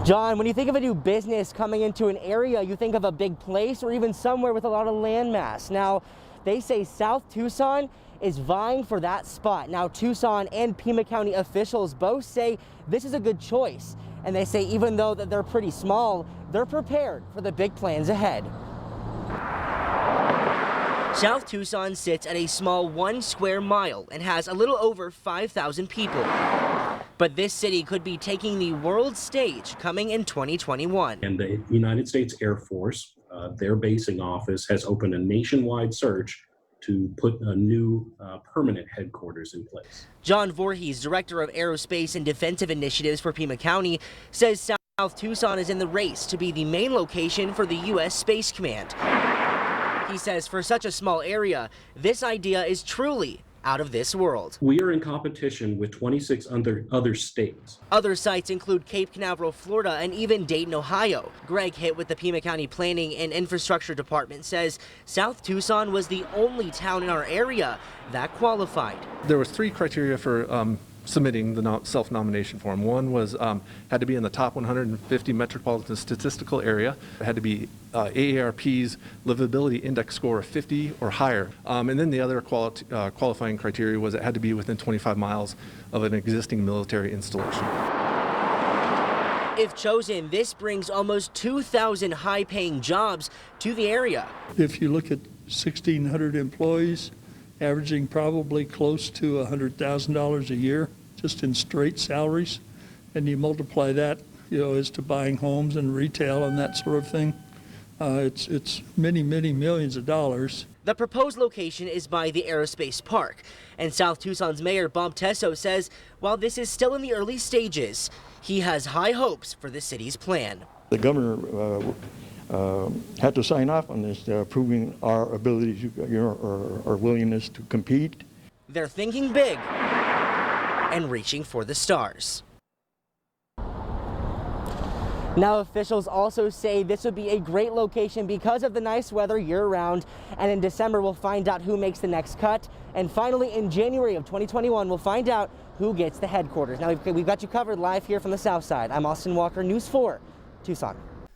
John, when you think of a new business coming into an area, you think of a big place or even somewhere with a lot of landmass. Now, they say South Tucson is vying for that spot. Now, Tucson and Pima County officials both say this is a good choice. And they say even though that they're pretty small, they're prepared for the big plans ahead. South Tucson sits at a small 1 square mile and has a little over 5,000 people. But this city could be taking the world stage coming in 2021. And the United States Air Force, their basing office, has opened a nationwide search to put a new permanent headquarters in place. John Voorhees, Director of Aerospace and Defensive Initiatives for Pima County, says South Tucson is in the race to be the main location for the U.S. Space Command. He says for such a small area, this idea is truly out of this world. We are in competition with 26 other states. Other sites include Cape Canaveral, Florida, and even Dayton, Ohio. Greg Hitt with the Pima County Planning and Infrastructure Department says South Tucson was the only town in our area that qualified. There was 3 criteria for submitting the self-nomination form. One was had to be in the top 150 metropolitan statistical area. It had to be AARP's livability index score of 50 or higher. And then the other qualifying criteria was it had to be within 25 miles of an existing military installation. If chosen, this brings almost 2,000 high-paying jobs to the area. If you look at 1,600 employees, averaging probably close to $100,000 a year just in straight salaries, and you multiply that, as to buying homes and retail and that sort of thing, it's many millions of dollars. The proposed location is by the Aerospace Park, and South Tucson's Mayor Bob Tesso says while this is still in the early stages, he has high hopes for the city's plan. The governor had to sign off on this, proving our ability to, our willingness to compete. They're thinking big and reaching for the stars. Now, officials also say this would be a great location because of the nice weather year-round, and in December we'll find out who makes the next cut, and finally in January of 2021 we'll find out who gets the headquarters. Now we've got you covered live here from the south side. I'm Austin Walker, News 4, Tucson.